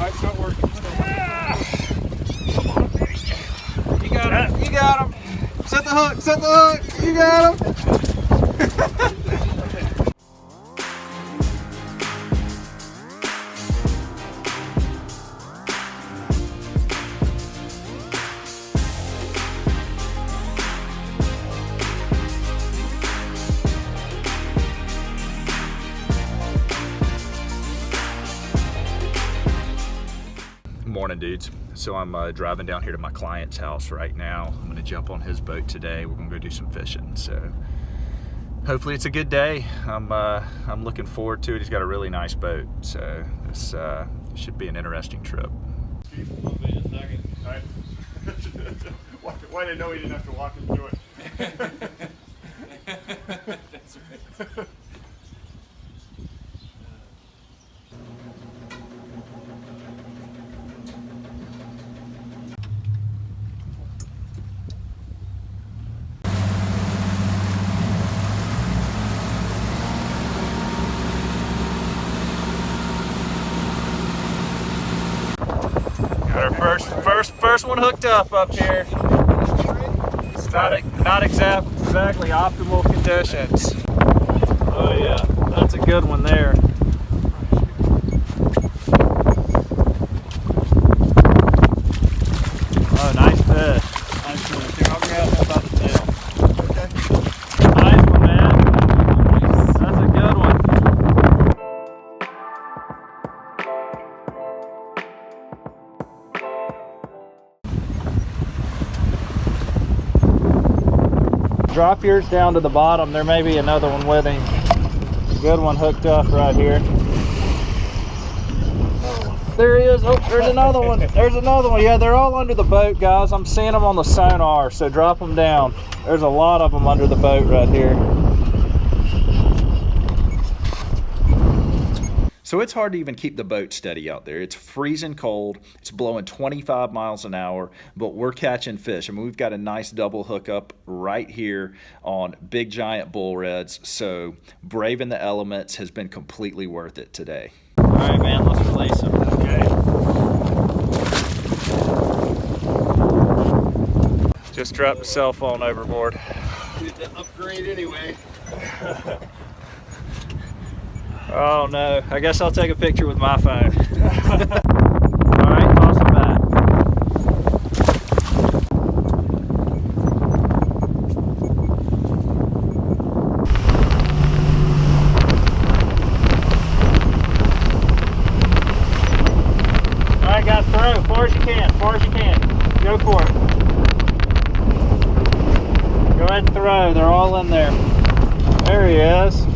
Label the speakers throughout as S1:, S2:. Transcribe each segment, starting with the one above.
S1: it's not working.
S2: You got him. You got him. Set the hook. Set the hook. You got him. Morning, dudes. So I'm driving down here to my client's house right now. I'm gonna jump on his boat today. We're gonna go do some fishing. So hopefully it's a good day. I'm looking forward to it. He's got a really nice boat, so this should be an interesting trip.
S1: Why didn't know he didn't have to walk into it?
S2: That's right. Got our first one hooked up here. It's not exactly optimal conditions. Oh yeah, that's a good one there. Oh, nice fish.
S1: Nice one. I'll grab that by the tail. Okay.
S2: Nice one, man. That's a good one. Drop yours down to the bottom. There may be another one with him. Good one hooked up right here. There he is. Oh, there's another one. There's another one. Yeah, they're all under the boat, guys. I'm seeing them on the sonar, so drop them down. There's a lot of them under the boat right here. So it's hard to even keep the boat steady out there. It's freezing cold. It's blowing 25 miles an hour, but we're catching fish. I mean, we've got a nice double hookup right here on big giant bull reds. So braving the elements has been completely worth it today. All right, man, let's release them.
S1: Okay.
S2: Just dropped the cell phone overboard.
S1: Need to upgrade anyway.
S2: Oh no, I guess I'll take a picture with my phone. All right, toss them back. All right, guys, throw as far as you can, Go for it. Go ahead and throw, they're all in there. There he is.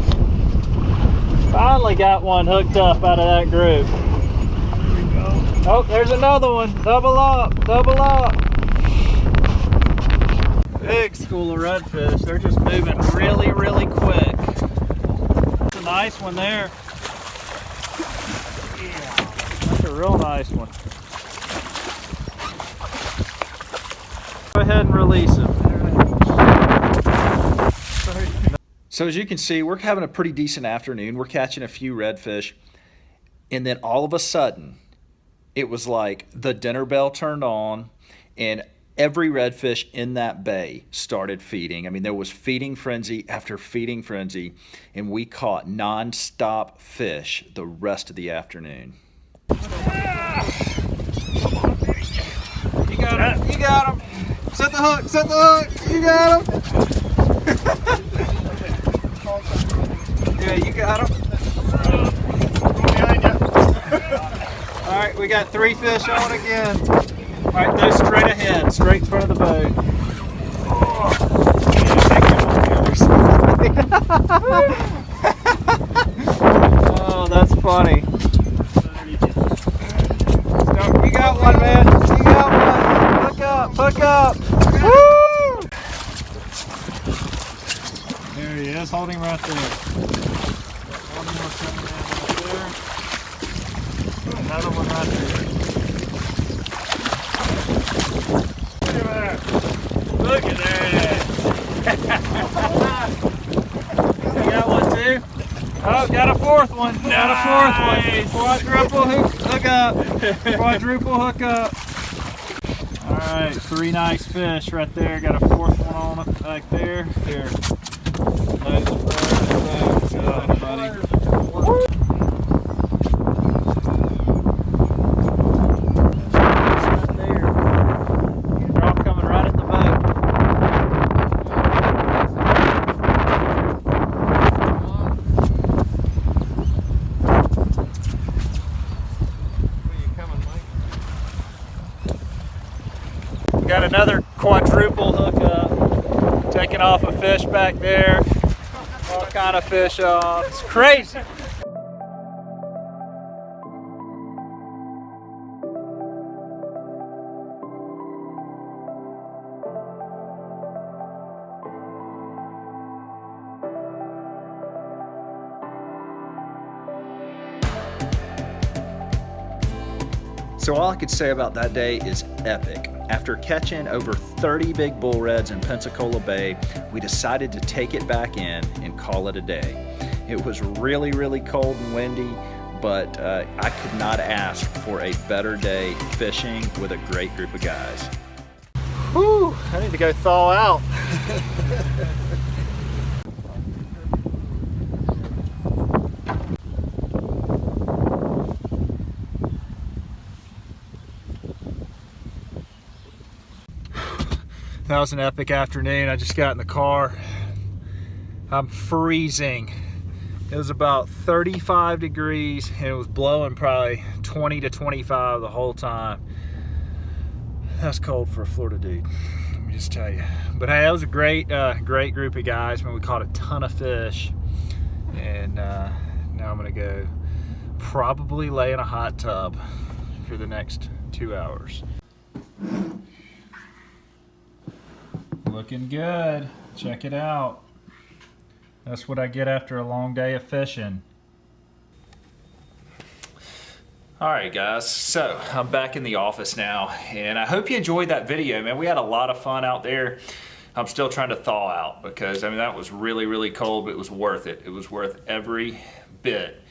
S2: Finally got one hooked up out of that group.
S1: There we go.
S2: Oh, there's another one. Double up, double up. Big school of redfish. They're just moving really, really quick. That's a nice one there. Yeah, that's a real nice one. Go ahead and release him. So as you can see, we're having a pretty decent afternoon. We're catching a few redfish. And then all of a sudden, it was like the dinner bell turned on and every redfish in that bay started feeding. I mean, there was feeding frenzy after feeding frenzy, and we caught non-stop fish the rest of the afternoon. You got him. You got him. Set the hook. Set the hook. You got him. Yeah, you got him.
S1: Behind you.
S2: All right, we got 3 fish on again. All right, go straight ahead, straight in front of the boat. Oh, that's funny. No, you got one, man. You got one. Hook up, hook up. Woo! There he is, holding right there. One more coming down right there. Another one right there. Look at that. You got one too? Oh, got a fourth one. Got a fourth one. Quadruple hook up. Quadruple hook up. All right, 3 nice fish right there. Got a fourth one on it back there. Here. Nice first. Good job, buddy. Got another quadruple hook up, taking off a fish back there, all kind of fish on. It's crazy. So all I could say about that day is epic. After catching over 30 big bull reds in Pensacola Bay, we decided to take it back in and call it a day. It was really, really cold and windy, but I could not ask for a better day fishing with a great group of guys. Whew, I need to go thaw out. That was an epic afternoon. I just got in the car. I'm freezing. It was about 35 degrees and it was blowing probably 20 to 25 the whole time. That's cold for a Florida dude, let me just tell you. But hey, that was a great group of guys. Man, we caught a ton of fish. And now I'm gonna go probably lay in a hot tub for the next 2 hours. Looking good. Check it out. That's what I get after a long day of fishing. All right, guys, so I'm back in the office now, and I hope you enjoyed that video, man. We had a lot of fun out there. I'm still trying to thaw out because, I mean, that was really, really cold, but it was worth it. It was worth every bit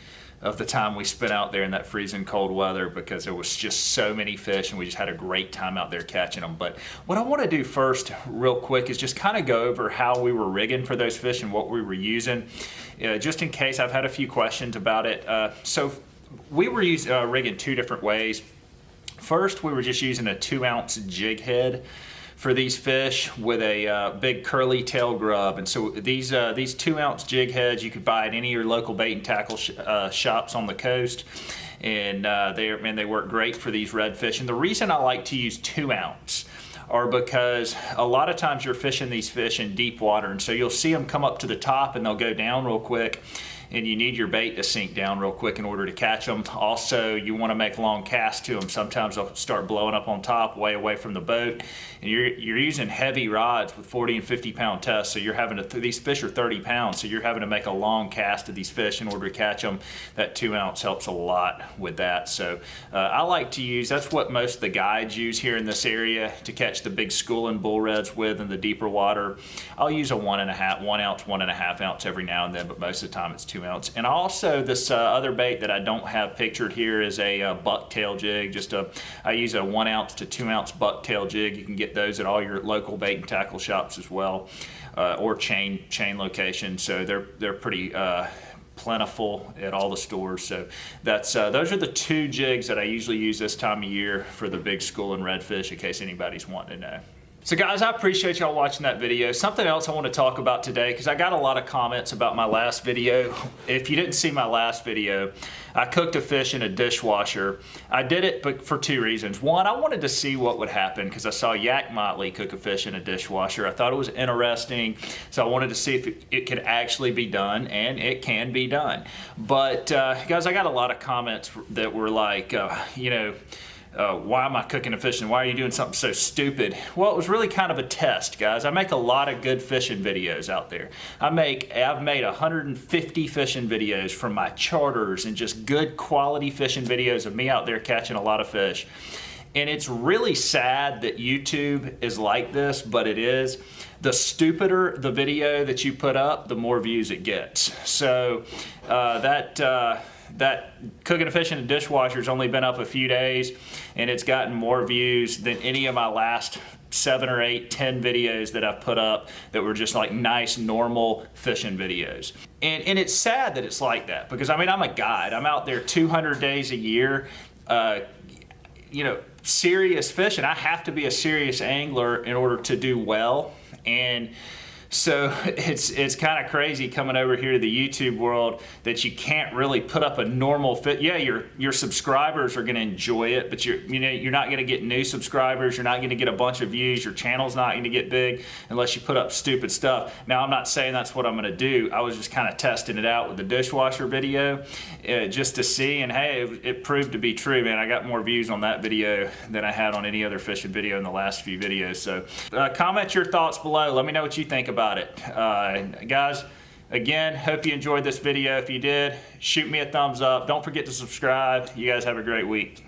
S2: of the time we spent out there in that freezing cold weather because there was just so many fish and we just had a great time out there catching them. But what I want to do first real quick is just kind of go over how we were rigging for those fish and what we were using, just in case. I've had a few questions about it. So we were rigging 2 different ways. First, we were just using a 2-ounce jig head for these fish with a big curly tail grub. And so these 2-ounce jig heads you could buy at any of your local bait and tackle shops on the coast. And they work great for these redfish. And the reason I like to use 2-ounce are because a lot of times you're fishing these fish in deep water. And so you'll see them come up to the top and they'll go down real quick. And you need your bait to sink down real quick in order to catch them. Also, you want to make long casts to them. Sometimes they'll start blowing up on top, way away from the boat. And you're using heavy rods with 40 and 50 pound tests. So you're having to, these fish are 30 pounds. So you're having to make a long cast of these fish in order to catch them. That 2-ounce helps a lot with that. So I like to use, that's what most of the guides use here in this area to catch the big schooling bull reds with in the deeper water. I'll use a 1 ounce, 1.5 ounce every now and then, but most of the time it's 2 ounce. And also this other bait that I don't have pictured here is a bucktail jig. I use a 1 ounce to 2 ounce bucktail jig. You can get those at all your local bait and tackle shops as well, or chain locations. So they're pretty plentiful at all the stores. So that's those are the 2 jigs that I usually use this time of year for the big schooling redfish, in case anybody's wanting to know. So guys, I appreciate y'all watching that video. Something else I want to talk about today, because I got a lot of comments about my last video. If you didn't see my last video, I cooked a fish in a dishwasher. I did it but for 2 reasons. One, I wanted to see what would happen because I saw Yak Motley cook a fish in a dishwasher. I thought it was interesting, so I wanted to see if it could actually be done, and it can be done. But guys, I got a lot of comments that were like, why am I cooking a fish and why are you doing something so stupid? Well, it was really kind of a test, guys. I make a lot of good fishing videos out there. I've made 150 fishing videos from my charters and just good quality fishing videos of me out there catching a lot of fish. And it's really sad that YouTube is like this, but it is. the stupider the video that you put up, the more views it gets. So that cooking and fishing in the dishwasher has only been up a few days, and it's gotten more views than any of my last 7 or 8, 10 videos that I've put up that were just like nice, normal fishing videos. And it's sad that it's like that, because I mean, I'm a guide. I'm out there 200 days a year, you know, serious fishing. I have to be a serious angler in order to do well. And so it's kind of crazy coming over here to the YouTube world that you can't really put up a normal fit. Yeah, your subscribers are going to enjoy it, but you're not going to get new subscribers. You're not going to get a bunch of views. Your channel's not going to get big unless you put up stupid stuff. Now, I'm not saying that's what I'm going to do. I was just kind of testing it out with the dishwasher video just to see, and hey, it proved to be true, man. I got more views on that video than I had on any other fishing video in the last few videos. So comment your thoughts below. Let me know what you think about it. Guys, again, hope you enjoyed this video. If you did, shoot me a thumbs up. Don't forget to subscribe. You guys have a great week.